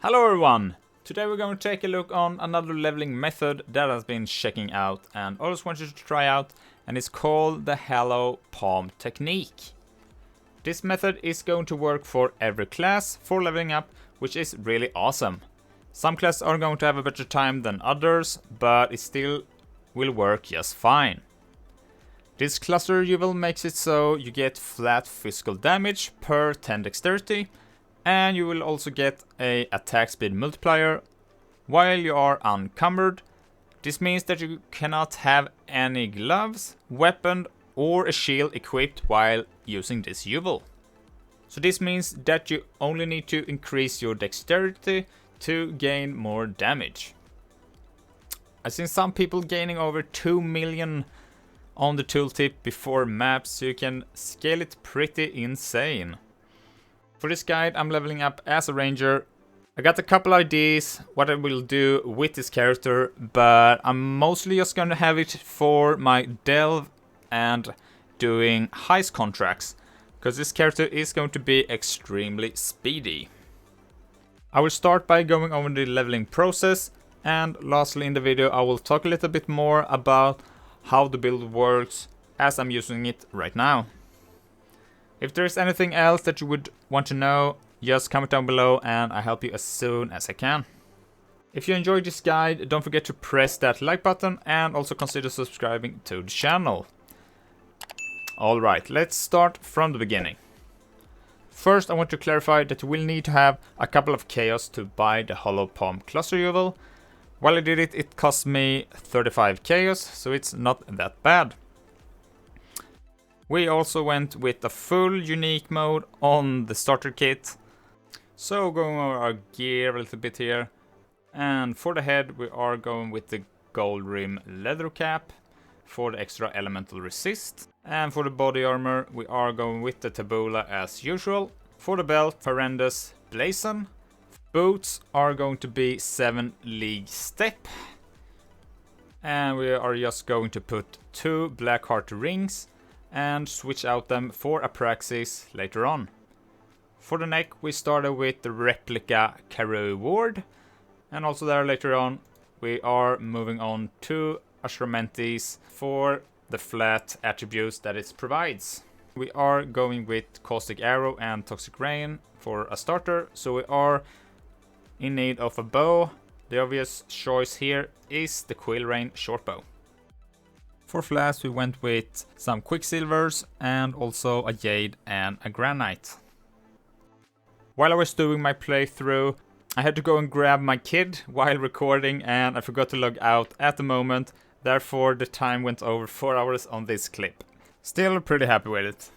Hello everyone! Today we're going to take a look on another leveling method that has been checking out and always wanted to try out, and it's called the hallow palm technique. This method is going to work for every class for leveling up, which is really awesome. Some classes are going to have a better time than others, but it still will work just fine. This cluster jewel makes it so you get flat physical damage per 10 dexterity, and you will also get a attack speed multiplier while you are unencumbered. This means that you cannot have any gloves, weapon or a shield equipped while using this jewel. So this means that you only need to increase your dexterity to gain more damage. I've seen some people gaining over 2 million on the tooltip before maps, so you can scale it pretty insane. For this guide I'm leveling up as a ranger. I got a couple ideas what I will do with this character, but I'm mostly just gonna have it for my delve and doing heist contracts, because this character is going to be extremely speedy. I will start by going over the leveling process, and lastly in the video I will talk a little bit more about how the build works as I'm using it right now. If there is anything else that you would want to know, just comment down below and I'll help you as soon as I can. If you enjoyed this guide, don't forget to press that like button and also consider subscribing to the channel. Alright, let's start from the beginning. First I want to clarify that you will need to have a couple of chaos to buy the hallow palm cluster jewel. While I did it, it cost me 35 chaos, so it's not that bad. We also went with a full unique mode on the starter kit. So going over our gear a little bit here. And for the head we are going with the gold rim leather cap for the extra elemental resist. And for the body armor we are going with the tabula as usual. For the belt, horrendous blazon. Boots are going to be 7 league step. And we are just going to put 2 black heart rings and switch out them for Apraxis later on. For the neck we started with the replica Caro ward, and also there later on we are moving on to Ashramentis for the flat attributes that it provides. We are going with caustic arrow and toxic rain for a starter, so we are in need of a bow. The obvious choice here is the quill rain short bow. For Flasks we went with some quicksilvers and also a jade and a granite. While I was doing my playthrough, I had to go and grab my kid while recording and I forgot to log out at the moment, therefore the time went over 4 hours on this clip. Still pretty happy with it.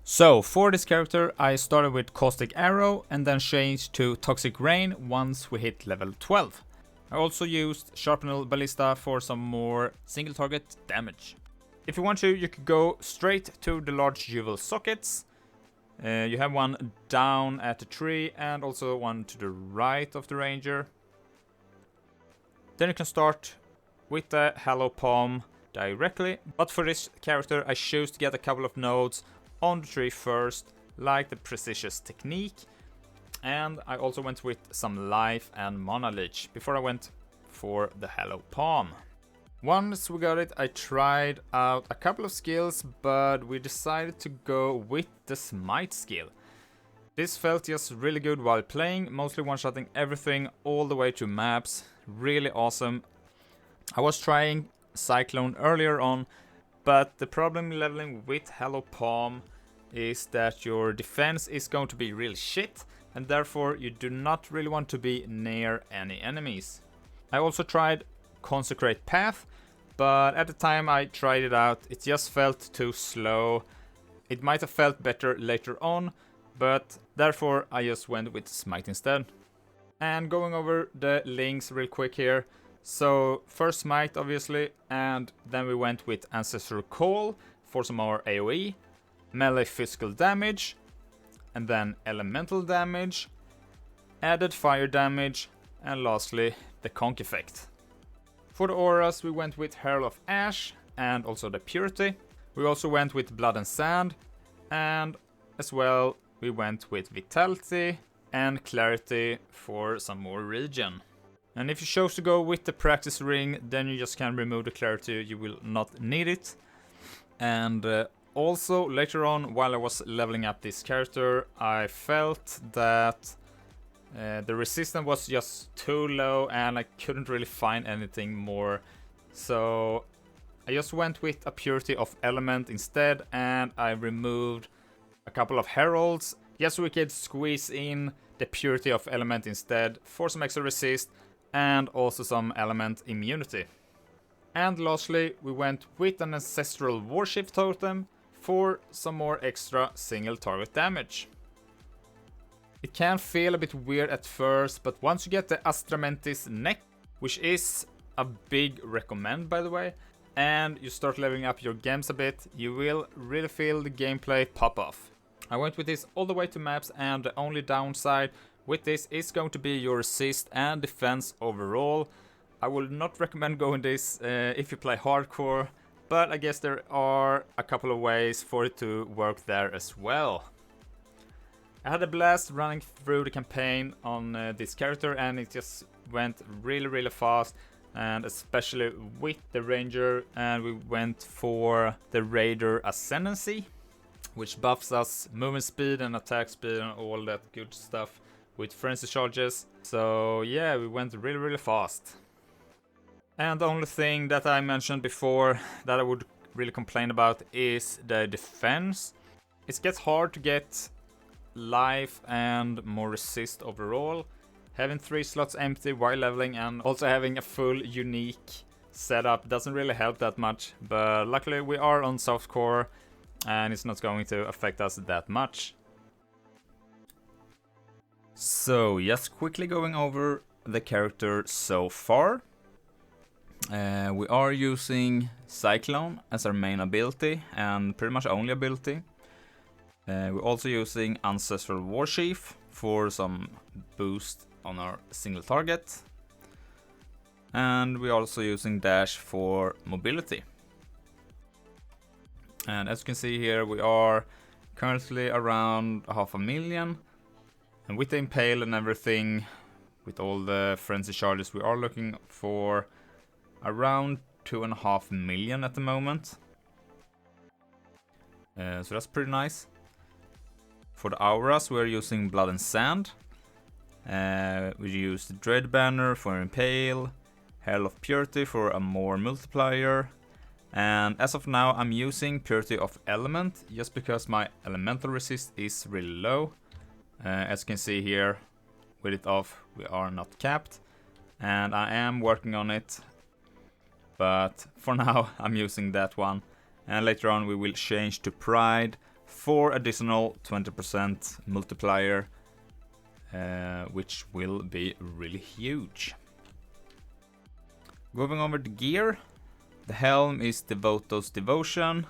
So for this character I started with caustic arrow and then changed to toxic rain once we hit level 12. I also used Sharpened Ballista for some more single target damage. If you want to, you could go straight to the large jewel sockets. You have one down at the tree and also one to the right of the ranger. Then you can start with the hallow palm directly. But for this character I choose to get a couple of nodes on the tree first, like the precious Teqnique. And I also went with some life and mana leech before I went for the hallow palm. Once we got it, I tried out a couple of skills, but we decided to go with the smite skill. This felt just really good while playing, mostly one-shotting everything all the way to maps. Really awesome. I was trying Cyclone earlier on, but the problem leveling with hallow palm is that your defense is going to be real shit, and therefore you do not really want to be near any enemies. I also tried Consecrate Path, but at the time I tried it out, it just felt too slow. It might have felt better later on, but therefore I just went with Smite instead. And going over the links real quick here. So first Smite obviously, and then we went with Ancestral Call for some more AoE. melee physical damage, and then elemental damage, added fire damage, and lastly the conk effect. For the auras we went with Herald of Ash and also the Purity. We also went with Blood and Sand, and as well we went with Vitality and Clarity for some more regen. And if you chose to go with the practice ring, then you just can remove the clarity, you will not need it. And also later on, while I was leveling up this character, I felt that the resistance was just too low and I couldn't really find anything more. So I just went with a purity of element instead, and I removed a couple of heralds. Yes, we could squeeze in the purity of element instead for some extra resist and also some element immunity. And lastly, we went with an ancestral warship totem for some more extra single target damage. It can feel a bit weird at first, but once you get the Astramentis neck, which is a big recommend by the way, and you start leveling up your gems a bit, you will really feel the gameplay pop off. I went with this all the way to maps, and the only downside with this is going to be your resist and defense overall. I would not recommend going this if you play hardcore, but I guess there are a couple of ways for it to work there as well. I had a blast running through the campaign on this character, and it just went really fast, and especially with the ranger, and we went for the raider Acendancy, which buffs us movement speed and attack speed and all that good stuff with frenzy charges. So yeah, we went really fast. And the only thing that I mentioned before that I would really complain about is the defense. It gets hard to get life and more resist overall. Having 3 slots empty while leveling and also having a full unique setup doesn't really help that much, but luckily we are on softcore and it's not going to affect us that much. So just quickly going over the character so far. We are using Cyclone as our main ability and pretty much only ability. We're also using Ancestral Warchief for some boost on our single target. And we're also using Dash for mobility. And as you can see here, we are currently around 500,000. And with the Impale and everything, with all the frenzy charges, we are looking for around 2.5 million at the moment. So that's pretty nice. For the auras, we're using Blood and Sand. We use the Dread Banner for Impale, Herald of Purity for a more multiplier. And as of now, I'm using Purity of Element just because my elemental resist is really low. As you can see here, with it off, we are not capped. And I am working on it. But for now, I'm using that one. And later on, we will change to Pride for additional 20% multiplier, which will be really huge. Moving over to gear, the helm is Devoto's Devotion.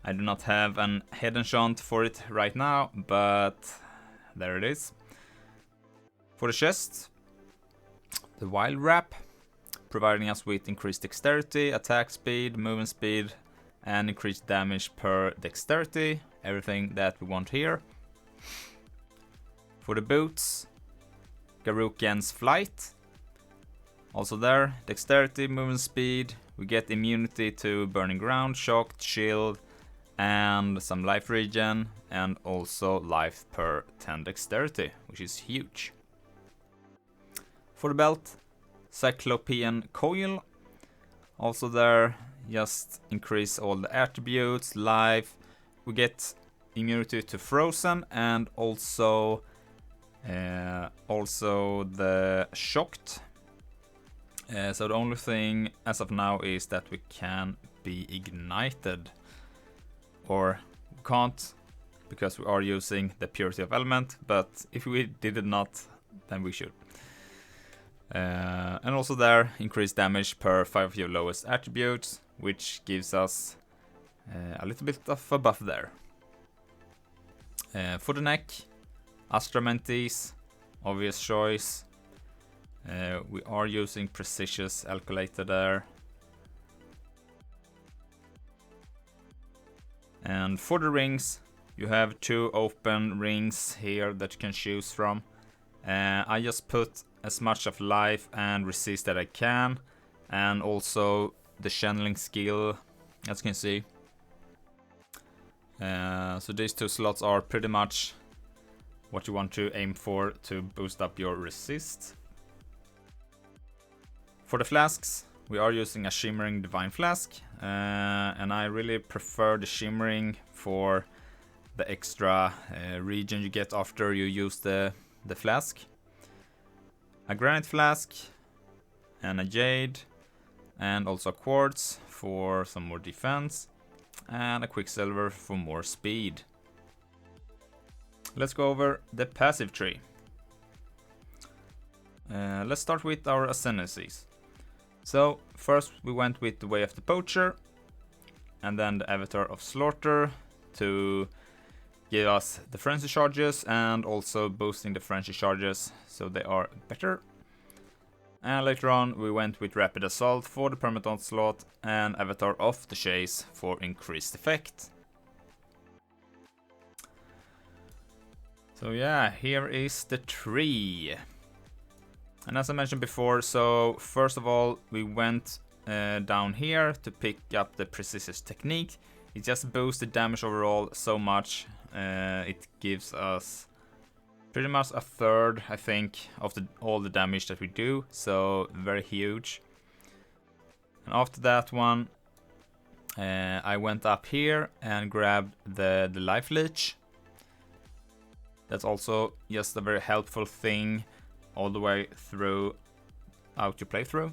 I do not have an head enchant for it right now, but there it is. For the chest, the Wild Wrap, providing us with increased dexterity, attack speed, movement speed, and increased damage per dexterity. Everything that we want here. For the boots, Garukian's Flight. Also there, dexterity, movement speed. We get immunity to burning ground, shocked, shield, and some life regen, and also life per 10 dexterity, which is huge. For the belt, Cyclopean Coil. Also there, just increase all the attributes, life. We get immunity to frozen and also the shocked. So the only thing as of now is that we can be ignited, or we can't because we are using the Purity of Element, but if we did not, then we should. And also there, increased damage per 5 of your lowest attributes, which gives us a little bit of a buff there. For the neck, Acendancy, obvious choice. We are using Precious Alculator there. And for the rings, you have 2 open rings here that you can choose from. I just put as much of life and resist that I can, and also the channeling skill, as you can see. So these 2 slots are pretty much what you want to aim for to boost up your resist. For the flasks, we are using a shimmering divine flask, and I really prefer the shimmering for the extra regen you get after you use the flask. A granite flask, and a jade, and also a quartz for some more defense, and a quicksilver for more speed. Let's go over the passive tree. Let's start with our ascendancies. So first we went with the Way of the Poacher, and then the Avatar of Slaughter to give us the frenzy charges and also boosting the frenzy charges so they are better. And later on we went with Rapid Assault for the permanent onslaught and Avatar of the Chase for increased effect. So yeah, here is the tree. And as I mentioned before, so first of all we went down here to pick up the Precious Teqnique. It just boosts the damage overall so much. It gives us pretty much a third, I think, of all the damage that we do, so very huge. And after that one, I went up here and grabbed the life leech. That's also just a very helpful thing all the way through out your playthrough.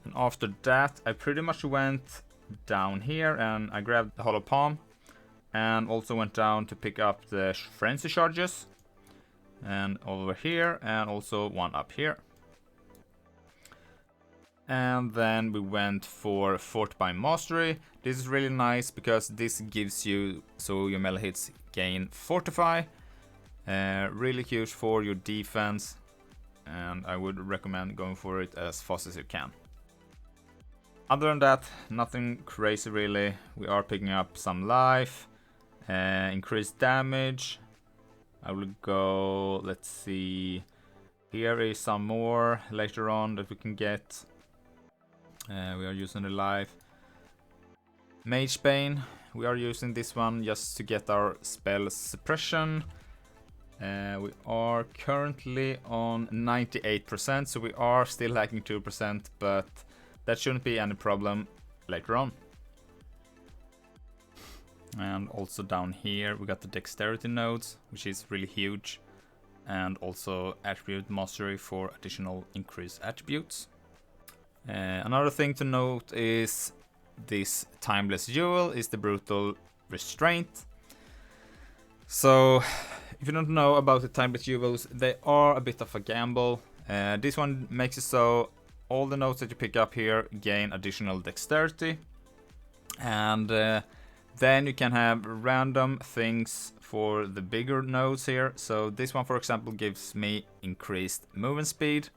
And after that, I pretty much went down here and I grabbed the hollow palm, and also went down to pick up the frenzy charges, and over here, and also one up here. And then we went for Fortify Mastery. This is really nice because this gives you, so your melee hits gain Fortify. Really huge for your defense, and I would recommend going for it as fast as you can. Other than that, nothing crazy really. We are picking up some life, increased damage. I will go, let's see, here is some more later on that we can get. We are using the life. Mage Bane, we are using this one just to get our spell suppression. We are currently on 98%, so we are still lacking 2%, but that shouldn't be any problem later on. And also down here we got the dexterity nodes, which is really huge, and also attribute mastery for additional increased attributes. Another thing to note is this timeless jewel is the brutal restraint. So if you don't know about the timeless jewels, they are a bit of a gamble. This one makes it so all the nodes that you pick up here gain additional dexterity, and then you can have random things for the bigger nodes here. So this one, for example, gives me increased movement speed,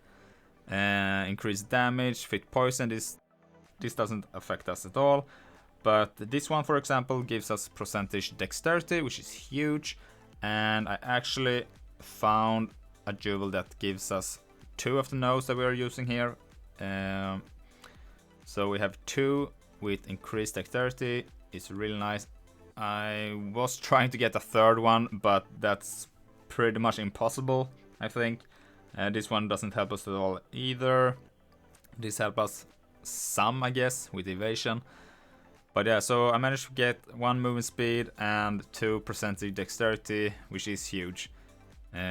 increased damage, fit poison. This doesn't affect us at all, but this one, for example, gives us percentage dexterity, which is huge. And I actually found a jewel that gives us 2 of the nodes that we are using here. So we have 2 with increased dexterity. It's really nice. I was trying to get a third one, but that's pretty much impossible, I think. This one doesn't help us at all either. This helps us some, I guess, with evasion. But yeah, so I managed to get 1 movement speed and 2% dexterity, which is huge.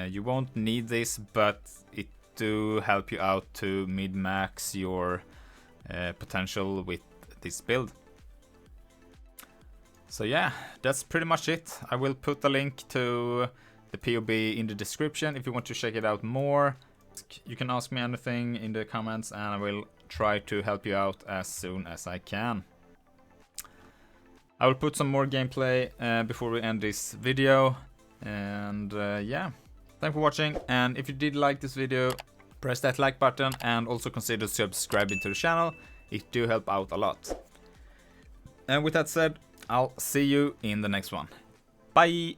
You won't need this, but it do help you out to mid-max your potential with this build. So yeah, that's pretty much it. I will put a link to the POB in the description if you want to check it out more. You can ask me anything in the comments and I will try to help you out as soon as I can. I will put some more gameplay before we end this video. And yeah, thanks for watching. And if you did like this video, press that like button and also consider subscribing to the channel. It do help out a lot. And with that said, I'll see you in the next one. Bye!